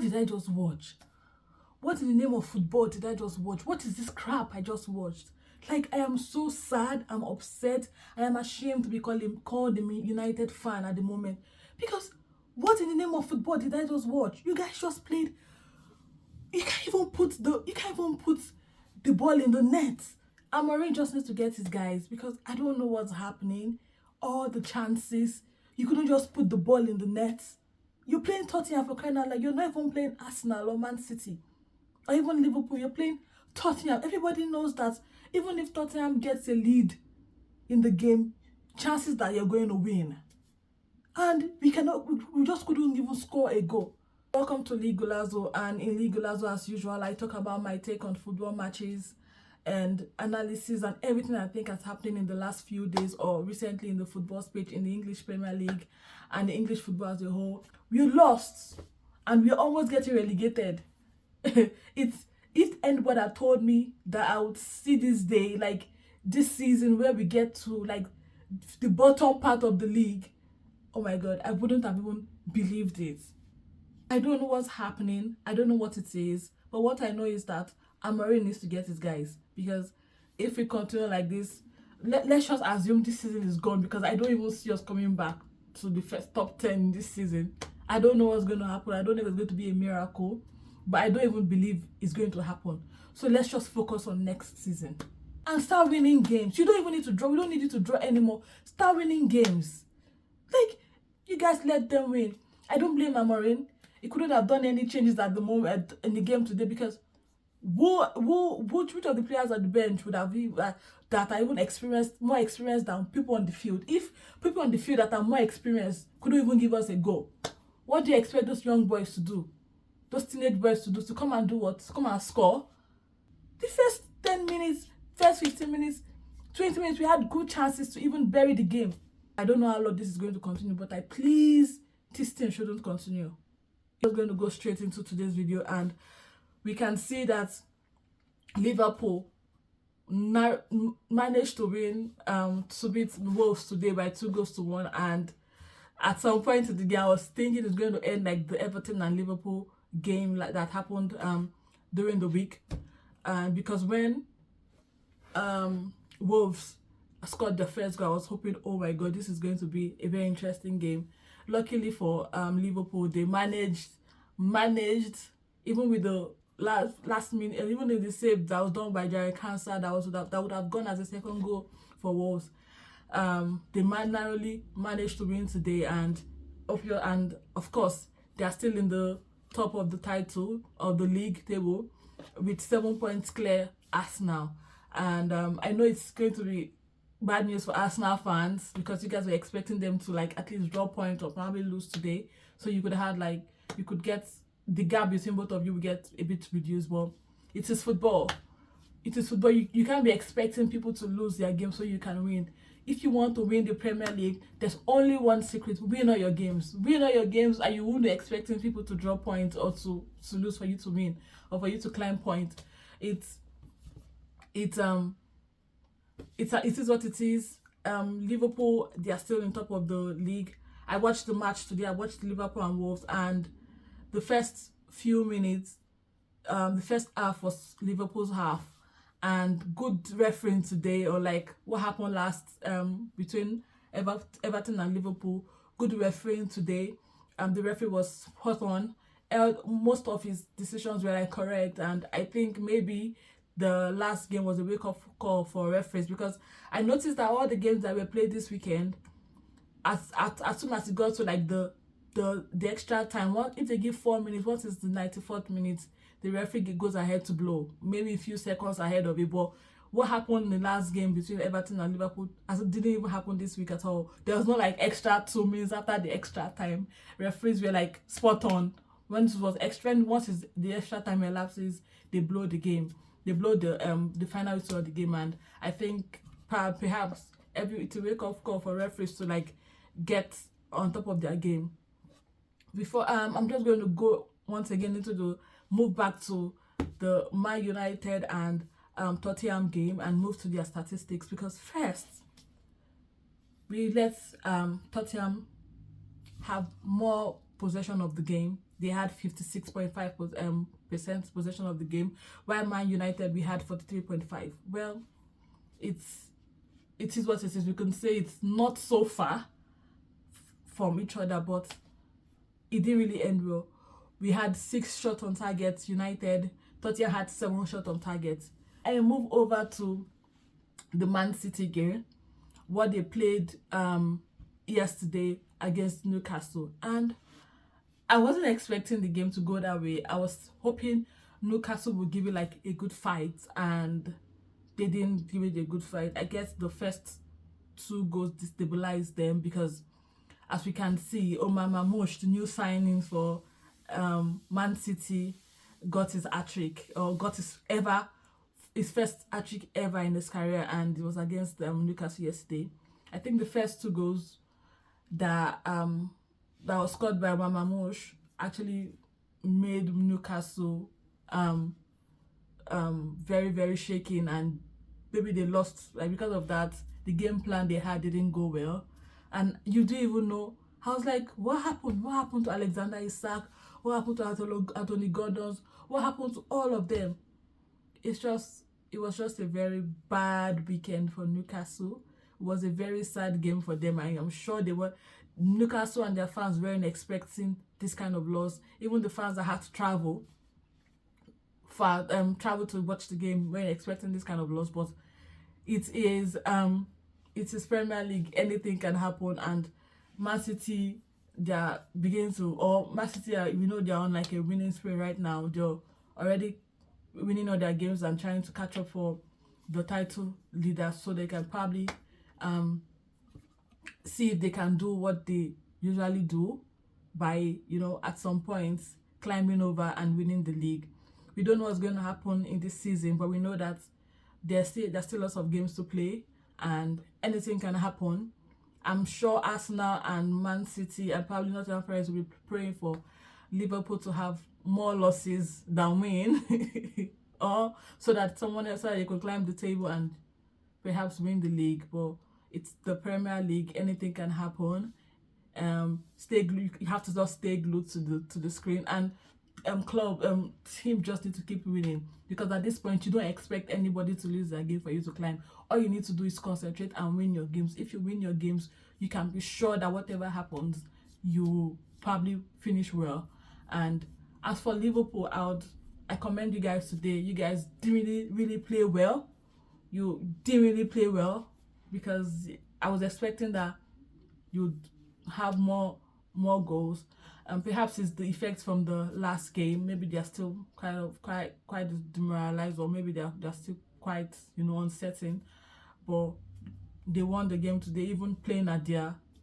did I just watch? What in the name of football did I just watch? What is this crap I just watched? Like, I am so sad, I'm upset, I am ashamed to be called a United fan at the moment. Because what in the name of football did I just watch? You guys just played. You can't even put the ball in the net. Amorim just needs to get his guys, because I don't know what's happening. All the chances, you couldn't just put the ball in the net. You're playing Tottenham, for crying out loud. You're not even playing Arsenal or Mancity or even Liverpool. You're playing Tottenham. Everybody knows that even if Tottenham gets a lead in the game, chances that you're going to win. And we just couldn't even score a goal. Welcome to League Golazo, and in League Golazo, as usual, I talk about my take on football matches and analysis and everything I think has happened in the last few days or recently in the football space, in the English Premier League and the English football as a whole. We lost and we're almost getting relegated. If anybody had told me that I would see this day, like this season, where we get to like the bottom part of the league, oh my god, I wouldn't have even believed it. I don't know what's happening. I don't know what it is. But what I know is that Amorim needs to get his guys. Because if we continue like this, let's just assume this season is gone, because I don't even see us coming back to the first top 10 this season. I don't know what's going to happen. I don't know if it's going to be a miracle. But I don't even believe it's going to happen. So let's just focus on next season. And start winning games. You don't even need to draw. We don't need you to draw anymore. Start winning games. Like, you guys let them win. I don't blame Amorim. He couldn't have done any changes at the moment in the game today, because which of the players at the bench would have been that are even more experienced than people on the field? If people on the field that are more experienced couldn't even give us a goal, what do you expect those young boys to do? Those teenage boys to do? To come and do what? To come and score? The first 10 minutes, first 15 minutes, 20 minutes, we had good chances to even bury the game. I don't know how long this is going to continue, but please, this thing shouldn't continue. I'm going to go straight into today's video, and we can see that Liverpool managed to win to beat Wolves today by 2-1, and at some point in the game I was thinking it's going to end like the Everton and Liverpool game like that happened during the week, because when Wolves scored the first goal, I was hoping, oh my god, this is going to be a very interesting game. Luckily for Liverpool, they managed even with the last minute, and even in the save that was done by Jerry Cancer, that would have gone as a second goal for Wolves. They narrowly managed to win today, and of course they are still in the top of the title of the league table with 7 points clear Arsenal. And I know it's going to be bad news for Arsenal fans, because you guys were expecting them to like at least draw points or probably lose today, so you could get the gap between both of you will get a bit reduced. But it is football. You can't be expecting people to lose their game so you can win. If you want to win the Premier League, there's only one secret: win all your games. Win all your games, and you won't be expecting people to draw points or to lose for you to win, or for you to climb points. It is what it is. Liverpool, they are still on top of the league. I watched the match today. I watched Liverpool and Wolves, and the first few minutes, the first half was Liverpool's half, and good refereeing today, or like what happened last between Everton and Liverpool. Good refereeing today. The referee was spot on. Most of his decisions were like correct, and I think maybe the last game was a wake-up call for referees, because I noticed that all the games that were played this weekend, as soon as it got to like the extra time, if they give 4 minutes, what is the 94th minute, the referee goes ahead to blow, maybe a few seconds ahead of it. But what happened in the last game between Everton and Liverpool, as it didn't even happen this week at all. There was no like extra 2 minutes after the extra time. Referees were like spot on. When it was extra, once the extra time elapses, they blow the game. They blow the final whistle of the game. And I think perhaps it's a wake-up call for referees to like get on top of their game. Before I'm just going to go once again move back to the Man United and Tottenham game and move to their statistics, because first we let Tottenham have more possession of the game. They had 56.5% possession of the game, while Man United we had 43.5. Well, it is what it is. We can say it's not so far from each other, but it didn't really end well. We had 6 shots on target. United, Tottenham had 7 shots on target. I move over to the Mancity game, what they played yesterday against Newcastle, and I wasn't expecting the game to go that way. I was hoping Newcastle would give it like a good fight, and they didn't give it a good fight. I guess the first 2 goals destabilized them because, as we can see, Omar Mamouche, the new signing for Man City, got his hat-trick, or got his first hat-trick ever in his career, and it was against Newcastle yesterday. I think the first 2 goals that was scored by Omar Mamouche actually made Newcastle very, very shaking, and maybe they lost, like, because of that. The game plan they had didn't go well, and you do even know. I was like, what happened? What happened to Alexander Isak? What happened to Anthony Gordon's? What happened to all of them? It was just a very bad weekend for Newcastle. It was a very sad game for them. I am sure Newcastle and their fans weren't expecting this kind of loss. Even the fans that had to travel to watch the game weren't expecting this kind of loss. But it is Premier League. Anything can happen, and Man City, Man City they're on like a winning spree right now. They're already winning all their games and trying to catch up for the title leader, so they can probably see if they can do what they usually do by, at some point climbing over and winning the league. We don't know what's going to happen in this season, but we know that there's still lots of games to play, and anything can happen. I'm sure Arsenal and Man City and probably Nottingham Forest will be praying for Liverpool to have more losses than win, or so that someone else could climb the table and perhaps win the league. But it's the Premier League; anything can happen. Stay glued. You have to just stay glued to the screen, and team just need to keep winning, because at this point you don't expect anybody to lose their game for you to climb. All you need to do is concentrate and win your games. If you win your games, you can be sure that whatever happens, you probably finish well. And as for Liverpool, I commend you guys today. You guys didn't really play well. You didn't really play well, because I was expecting that you'd have more goals. Perhaps it's the effects from the last game. Maybe they're still quite demoralized, or maybe they're still quite uncertain. But they won the game today, even playing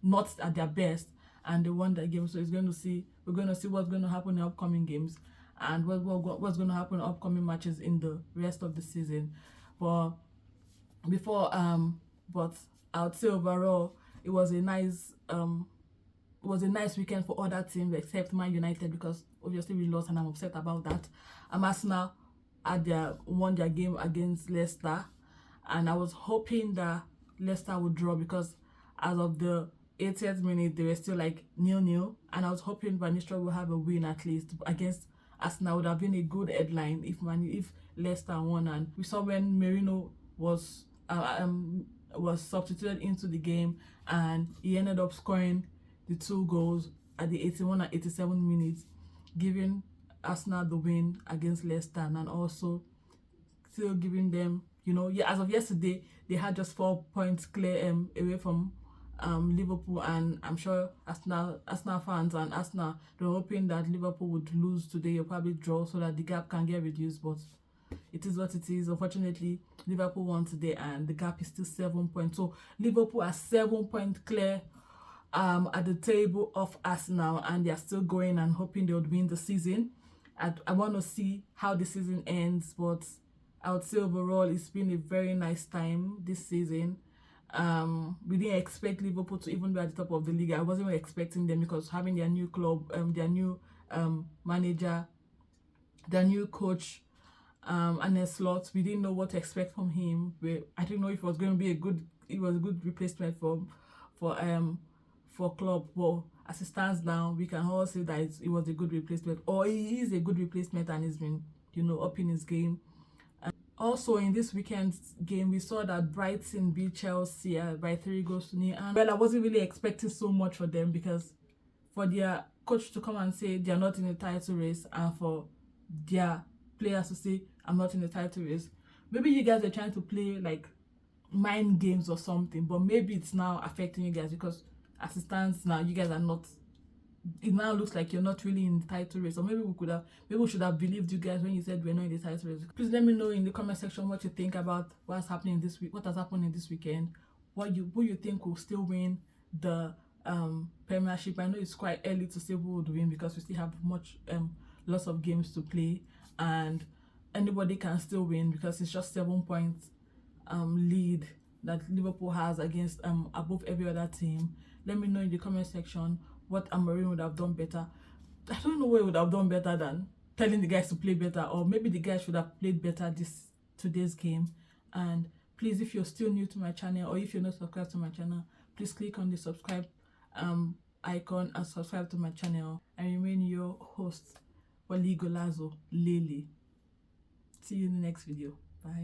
not at their best, and they won the game. So we're going to see what's going to happen in upcoming games, and what's going to happen in upcoming matches in the rest of the season. But I would say overall it was a nice weekend for other teams except Man United, because obviously we lost and I'm upset about that. Arsenal won their game against Leicester, and I was hoping that Leicester would draw, because as of the 80th minute they were still like 0-0, and I was hoping Van Nistelrooy would have a win at least against Arsenal. Would have been a good headline if Leicester won. And we saw when Merino was substituted into the game, and he ended up scoring the 2 goals at the 81 and 87 minutes, giving Arsenal the win against Leicester, and also still giving them, as of yesterday, they had just 4 points clear away from Liverpool. And I'm sure Arsenal fans and Arsenal, they're hoping that Liverpool would lose today or probably draw, so that the gap can get reduced. But it is what it is. Unfortunately, Liverpool won today, and the gap is still 7 points. So Liverpool are 7 points clear at the table of Arsenal, and they're still going and hoping they would win the season. I want to see how the season ends, but I would say overall it's been a very nice time this season. We didn't expect Liverpool to even be at the top of the league. I wasn't even expecting them, because having their new club, their new manager, their new coach, and a slot, we didn't know what to expect from him. I didn't know if it was going to be a good replacement for Klopp. Well, as it stands now, we can all say that it was a good replacement, or he is a good replacement, and he's been, you know, up in his game. Also, in this weekend's game, we saw that Brighton beat Chelsea by 3 goals to 0. And well, I wasn't really expecting so much for them, because for their coach to come and say they're not in the title race, and for their players to say I'm not in the title race, maybe you guys are trying to play like mind games or something, but maybe it's now affecting you guys, because as it stands now, you guys are not, it now looks like you're not really in the title race. Or maybe we should have believed you guys when you said we're not in the title race. Please let me know in the comment section what you think about what's happening this week, what has happened in this weekend, who you think will still win the Premiership. I know it's quite early to say who would win, because we still have lots of games to play, and anybody can still win, because it's just 7 points lead that Liverpool has against above every other team. Let me know in the comment section what Amorim would have done better. I don't know what he would have done better than telling the guys to play better, or maybe the guys should have played better today's game. And please, if you're still new to my channel, or if you're not subscribed to my channel, please click on the subscribe icon and subscribe to my channel. I remain your host, Wali Golazo Lele. See you in the next video. Bye.